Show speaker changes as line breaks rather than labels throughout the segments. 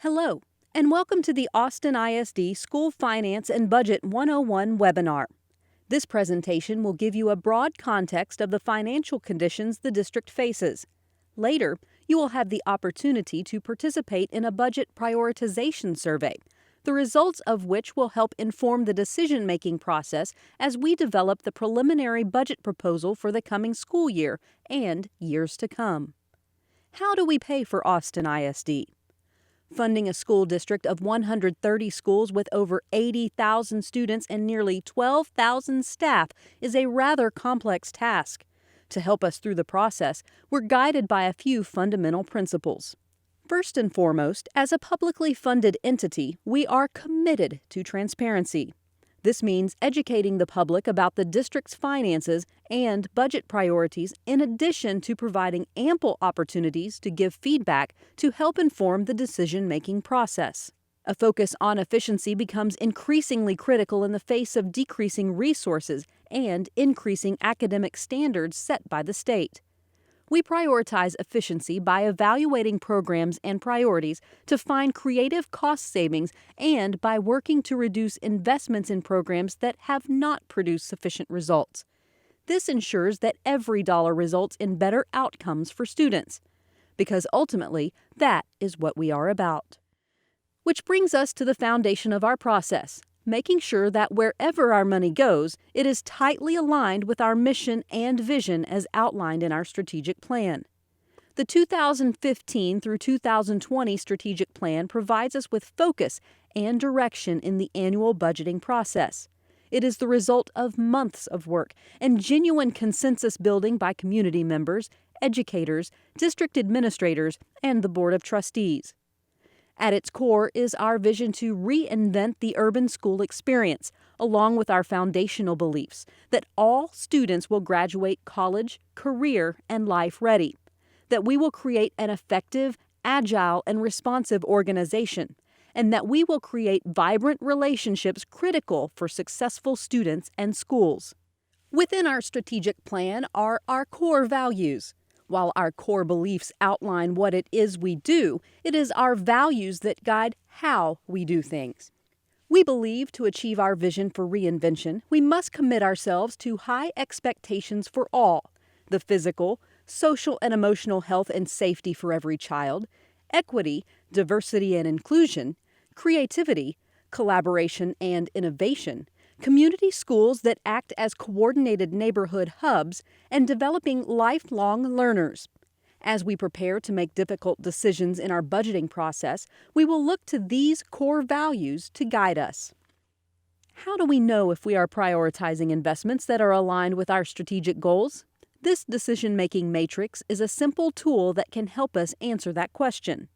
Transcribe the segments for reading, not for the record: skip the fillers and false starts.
Hello, and welcome to the Austin ISD School Finance and Budget 101 webinar. This presentation will give you a broad context of the financial conditions the district faces. Later, you will have the opportunity to participate in a budget prioritization survey, the results of which will help inform the decision-making process as we develop the preliminary budget proposal for the coming school year and years to come. How do we pay for Austin ISD? Funding a school district of 130 schools with over 80,000 students and nearly 12,000 staff is a rather complex task. To help us through the process, we're guided by a few fundamental principles. First and foremost, as a publicly funded entity, we are committed to transparency. This means educating the public about the district's finances and budget priorities in addition to providing ample opportunities to give feedback to help inform the decision-making process. A focus on efficiency becomes increasingly critical in the face of decreasing resources and increasing academic standards set by the state. We prioritize efficiency by evaluating programs and priorities to find creative cost savings and by working to reduce investments in programs that have not produced sufficient results. This ensures that every dollar results in better outcomes for students, because ultimately that is what we are about. Which brings us to the foundation of our process, making sure that wherever our money goes, it is tightly aligned with our mission and vision as outlined in our strategic plan. The 2015 through 2020 strategic plan provides us with focus and direction in the annual budgeting process. It is the result of months of work and genuine consensus building by community members, educators, district administrators, and the Board of Trustees. At its core is our vision to reinvent the urban school experience, along with our foundational beliefs that all students will graduate college, career, and life ready, that we will create an effective, agile, and responsive organization, and that we will create vibrant relationships critical for successful students and schools. Within our strategic plan are our core values. While our core beliefs outline what it is we do, it is our values that guide how we do things. We believe to achieve our vision for reinvention, we must commit ourselves to high expectations for all: the physical, social, and emotional health and safety for every child, equity, diversity and inclusion, creativity, collaboration and innovation, community schools that act as coordinated neighborhood hubs, and developing lifelong learners. As we prepare to make difficult decisions in our budgeting process, we will look to these core values to guide us. How do we know if we are prioritizing investments that are aligned with our strategic goals? This decision-making matrix is a simple tool that can help us answer that question.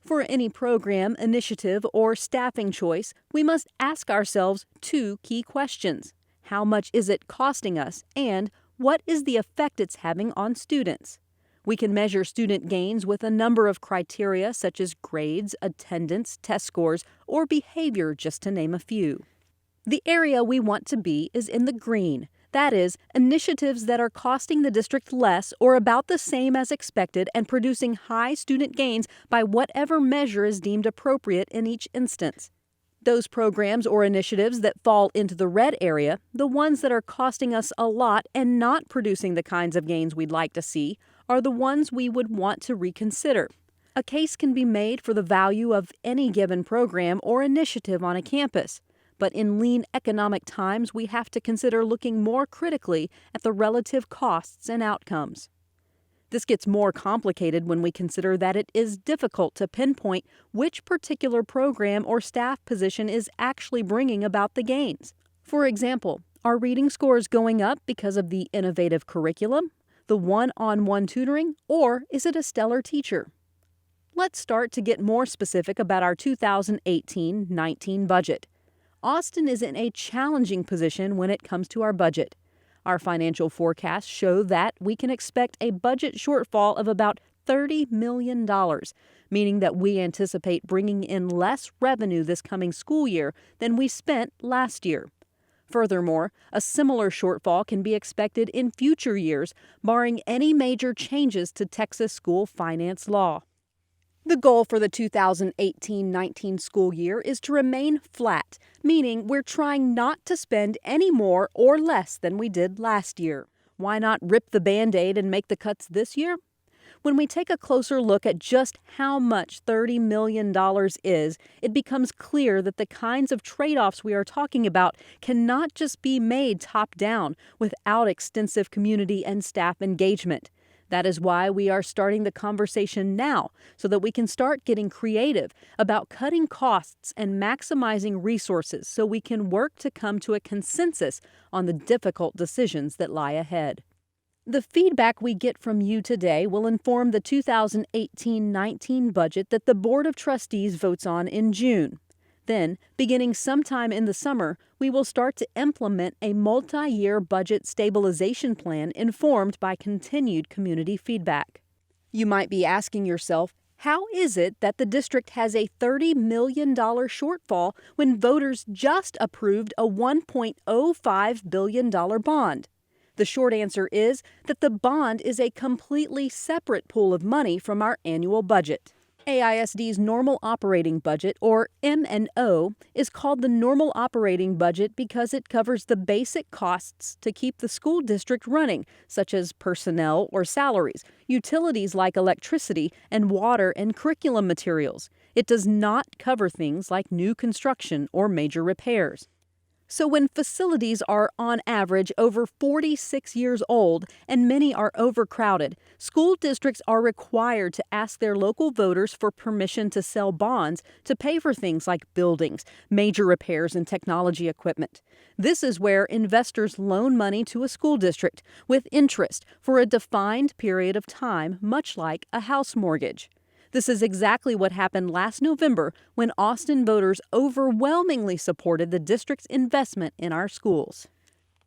For any program, initiative, or staffing choice, we must ask ourselves two key questions. How much is it costing us, and what is the effect it's having on students? We can measure student gains with a number of criteria such as grades, attendance, test scores, or behavior, just to name a few. The area we want to be is in the green. That is, initiatives that are costing the district less or about the same as expected and producing high student gains by whatever measure is deemed appropriate in each instance. Those programs or initiatives that fall into the red area, the ones that are costing us a lot and not producing the kinds of gains we'd like to see, are the ones we would want to reconsider. A case can be made for the value of any given program or initiative on a campus. But in lean economic times, we have to consider looking more critically at the relative costs and outcomes. This gets more complicated when we consider that it is difficult to pinpoint which particular program or staff position is actually bringing about the gains. For example, are reading scores going up because of the innovative curriculum, the one-on-one tutoring, or is it a stellar teacher? Let's start to get more specific about our 2018-19 budget. Austin is in a challenging position when it comes to our budget. Our financial forecasts show that we can expect a budget shortfall of about $30 million, meaning that we anticipate bringing in less revenue this coming school year than we spent last year. Furthermore, a similar shortfall can be expected in future years, barring any major changes to Texas school finance law. The goal for the 2018-19 school year is to remain flat, meaning we're trying not to spend any more or less than we did last year. Why not rip the Band-Aid and make the cuts this year? When we take a closer look at just how much $30 million is, it becomes clear that the kinds of trade-offs we are talking about cannot just be made top-down without extensive community and staff engagement. That is why we are starting the conversation now, so that we can start getting creative about cutting costs and maximizing resources so we can work to come to a consensus on the difficult decisions that lie ahead. The feedback we get from you today will inform the 2018-19 budget that the Board of Trustees votes on in June. Then, beginning sometime in the summer, we will start to implement a multi-year budget stabilization plan informed by continued community feedback. You might be asking yourself, how is it that the district has a $30 million shortfall when voters just approved a $1.05 billion bond? The short answer is that the bond is a completely separate pool of money from our annual budget. AISD's normal operating budget, or M&O, is called the normal operating budget because it covers the basic costs to keep the school district running, such as personnel or salaries, utilities like electricity, and water and curriculum materials. It does not cover things like new construction or major repairs. So when facilities are, on average, over 46 years old and many are overcrowded, school districts are required to ask their local voters for permission to sell bonds to pay for things like buildings, major repairs, and technology equipment. This is where investors loan money to a school district with interest for a defined period of time, much like a house mortgage. This is exactly what happened last November when Austin voters overwhelmingly supported the district's investment in our schools.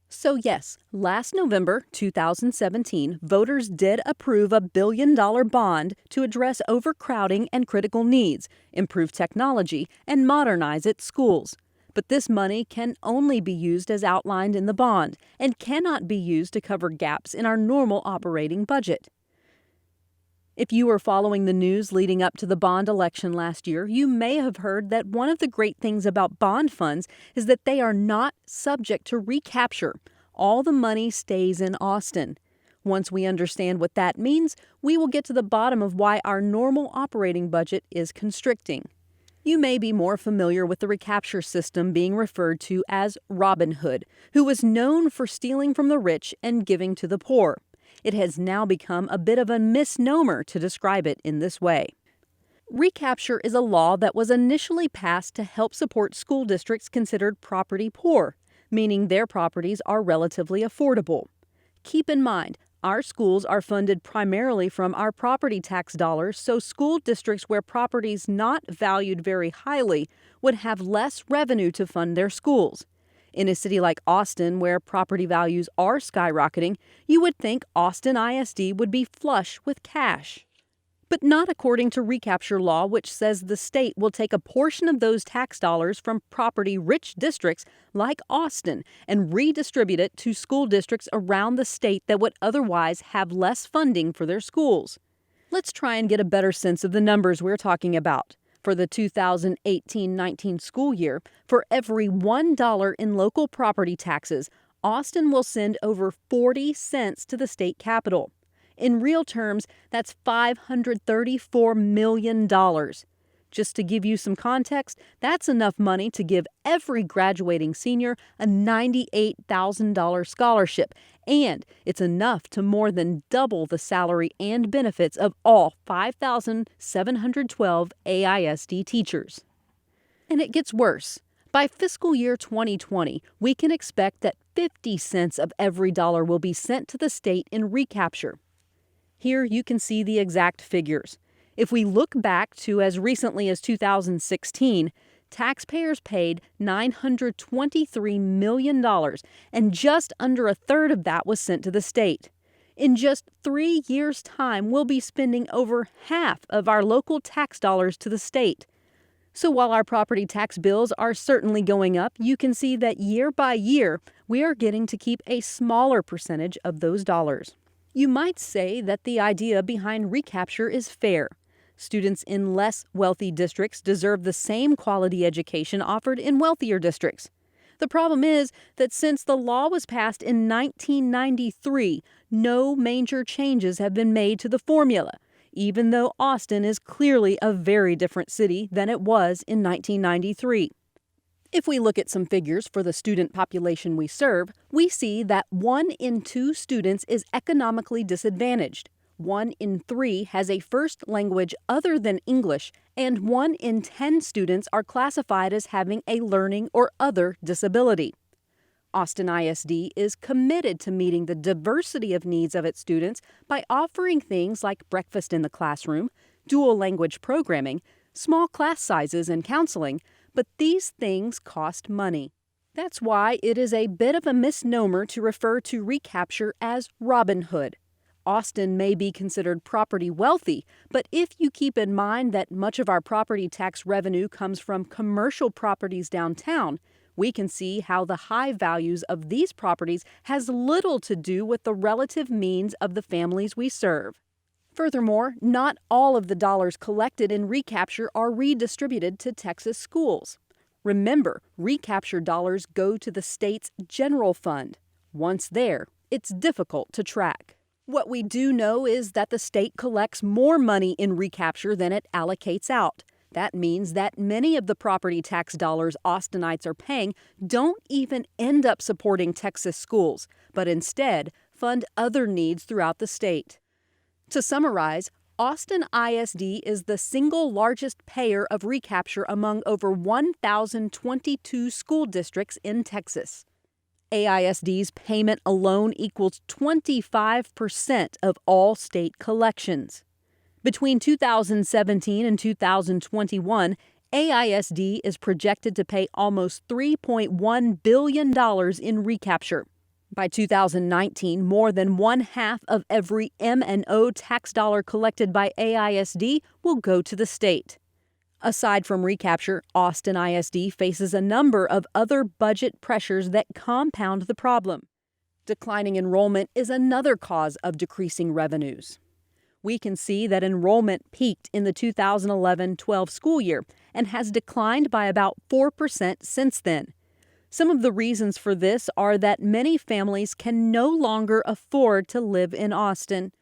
So yes, last November 2017, voters did approve a $1 billion bond to address overcrowding and critical needs, improve technology, and modernize its schools. But this money can only be used as outlined in the bond and cannot be used to cover gaps in our normal operating budget. If you were following the news leading up to the bond election last year, you may have heard that one of the great things about bond funds is that they are not subject to recapture. All the money stays in Austin. Once we understand what that means, we will get to the bottom of why our normal operating budget is constricting. You may be more familiar with the recapture system being referred to as Robin Hood, who was known for stealing from the rich and giving to the poor. It has now become a bit of a misnomer to describe it in this way. Recapture is a law that was initially passed to help support school districts considered property poor, meaning their properties are relatively affordable. Keep in mind, our schools are funded primarily from our property tax dollars, so school districts where properties not valued very highly would have less revenue to fund their schools. In a city like Austin, where property values are skyrocketing, you would think Austin ISD would be flush with cash. But not according to recapture law, which says the state will take a portion of those tax dollars from property-rich districts like Austin and redistribute it to school districts around the state that would otherwise have less funding for their schools. Let's try and get a better sense of the numbers we're talking about. For the 2018-19 school year, for every $1 in local property taxes, Austin will send over 40 cents to the state capitol. In real terms, that's $534 million. Just to give you some context, that's enough money to give every graduating senior a $98,000 scholarship, and it's enough to more than double the salary and benefits of all 5,712 AISD teachers. And it gets worse. By fiscal year 2020, we can expect that 50 cents of every dollar will be sent to the state in recapture. Here you can see the exact figures. If we look back to as recently as 2016, taxpayers paid $923 million, and just under a third of that was sent to the state. In just 3 years' time, we'll be spending over half of our local tax dollars to the state. So while our property tax bills are certainly going up, you can see that year by year, we are getting to keep a smaller percentage of those dollars. You might say that the idea behind recapture is fair. Students in less wealthy districts deserve the same quality education offered in wealthier districts. The problem is that since the law was passed in 1993, no major changes have been made to the formula, even though Austin is clearly a very different city than it was in 1993. If we look at some figures for the student population we serve, we see that 1 in 2 students is economically disadvantaged. 1 in 3 has a first language other than English, and 1 in 10 students are classified as having a learning or other disability. Austin ISD is committed to meeting the diversity of needs of its students by offering things like breakfast in the classroom, dual language programming, small class sizes, and counseling, but these things cost money. That's why it is a bit of a misnomer to refer to recapture as Robin Hood. Austin may be considered property wealthy, but if you keep in mind that much of our property tax revenue comes from commercial properties downtown, we can see how the high values of these properties has little to do with the relative means of the families we serve. Furthermore, not all of the dollars collected in recapture are redistributed to Texas schools. Remember, recapture dollars go to the state's general fund. Once there, it's difficult to track. What we do know is that the state collects more money in recapture than it allocates out. That means that many of the property tax dollars Austinites are paying don't even end up supporting Texas schools, but instead fund other needs throughout the state. To summarize, Austin ISD is the single largest payer of recapture among over 1,022 school districts in Texas. AISD's payment alone equals 25% of all state collections. Between 2017 and 2021, AISD is projected to pay almost $3.1 billion in recapture. By 2019, more than one-half of every M&O tax dollar collected by AISD will go to the state. Aside from recapture, Austin ISD faces a number of other budget pressures that compound the problem. Declining enrollment is another cause of decreasing revenues. We can see that enrollment peaked in the 2011-12 school year and has declined by about 4% since then. Some of the reasons for this are that many families can no longer afford to live in Austin.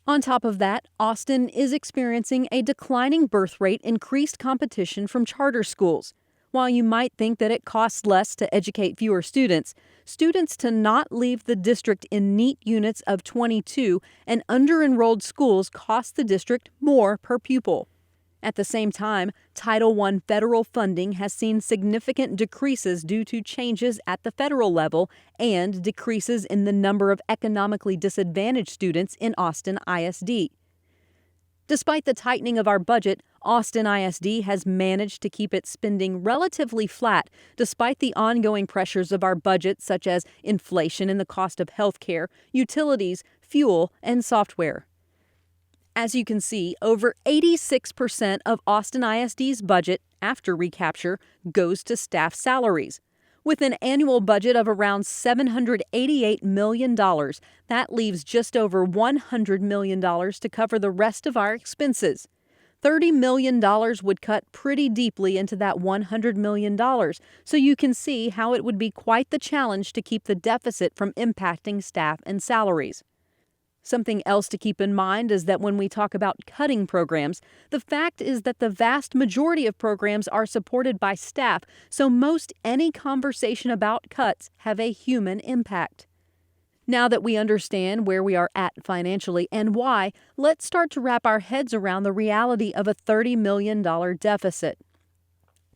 On top of that, Austin is experiencing a declining birth rate, increased competition from charter schools. While you might think that it costs less to educate fewer students, students to not leave the district in neat units of 22 and under-enrolled schools cost the district more per pupil. At the same time, Title I federal funding has seen significant decreases due to changes at the federal level and decreases in the number of economically disadvantaged students in Austin ISD. Despite the tightening of our budget, Austin ISD has managed to keep its spending relatively flat despite the ongoing pressures of our budget, such as inflation in the cost of health care, utilities, fuel, and software. As you can see, over 86% of Austin ISD's budget after recapture goes to staff salaries. With an annual budget of around $788 million, that leaves just over $100 million to cover the rest of our expenses. $30 million would cut pretty deeply into that $100 million, so you can see how it would be quite the challenge to keep the deficit from impacting staff and salaries. Something else to keep in mind is that when we talk about cutting programs, the fact is that the vast majority of programs are supported by staff, so most any conversation about cuts have a human impact. Now that we understand where we are at financially and why, let's start to wrap our heads around the reality of a $30 million deficit.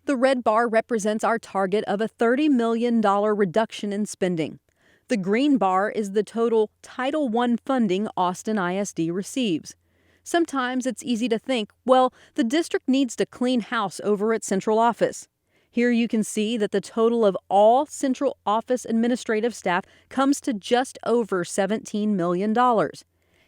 The red bar represents our target of a $30 million reduction in spending. The green bar is the total Title I funding Austin ISD receives. Sometimes it's easy to think, well, the district needs to clean house over its central office. Here you can see that the total of all central office administrative staff comes to just over $17 million.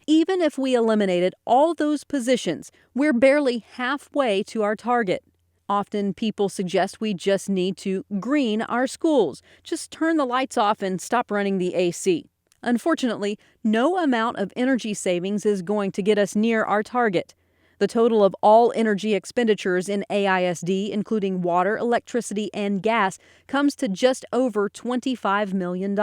Even if we eliminated all those positions, we're barely halfway to our target. Often people suggest we just need to green our schools, just turn the lights off and stop running the AC. Unfortunately, no amount of energy savings is going to get us near our target. The total of all energy expenditures in AISD, including water, electricity, and gas, comes to just over $25 million.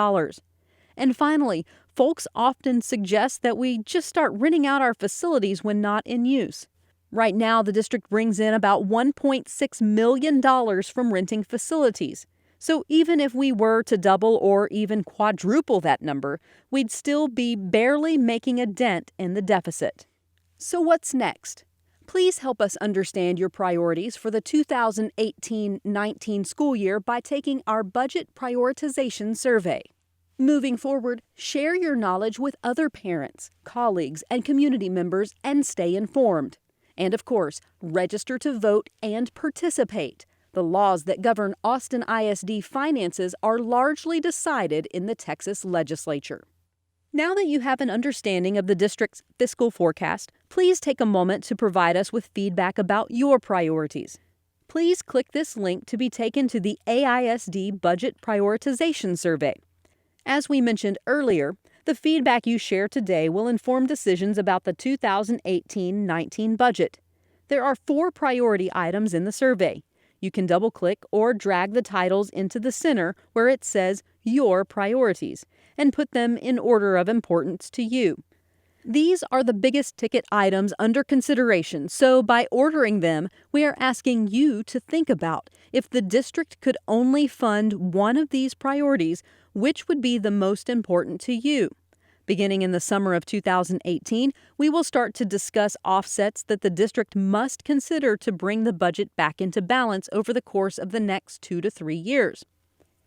And finally, folks often suggest that we just start renting out our facilities when not in use. Right now, the district brings in about $1.6 million from renting facilities. So even if we were to double or even quadruple that number, we'd still be barely making a dent in the deficit. So what's next? Please help us understand your priorities for the 2018-19 school year by taking our Budget Prioritization Survey. Moving forward, share your knowledge with other parents, colleagues, and community members and stay informed. And of course, register to vote and participate. The laws that govern Austin ISD finances are largely decided in the Texas legislature. Now that you have an understanding of the district's fiscal forecast, please take a moment to provide us with feedback about your priorities. Please click this link to be taken to the AISD Budget Prioritization Survey. As we mentioned earlier, the feedback you share today will inform decisions about the 2018-19 budget. There are 4 priority items in the survey. You can double-click or drag the titles into the center where it says Your Priorities and put them in order of importance to you. These are the biggest ticket items under consideration, so by ordering them, we are asking you to think about if the district could only fund one of these priorities, which would be the most important to you. Beginning in the summer of 2018, we will start to discuss offsets that the district must consider to bring the budget back into balance over the course of the next 2 to 3 years.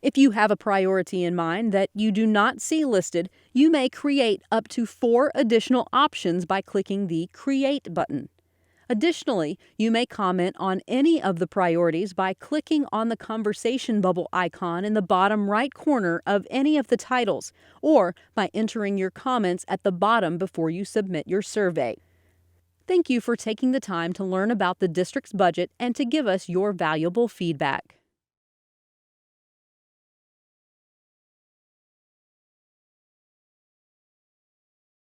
If you have a priority in mind that you do not see listed, you may create up to 4 additional options by clicking the Create button. Additionally, you may comment on any of the priorities by clicking on the conversation bubble icon in the bottom right corner of any of the titles, or by entering your comments at the bottom before you submit your survey. Thank you for taking the time to learn about the district's budget and to give us your valuable feedback.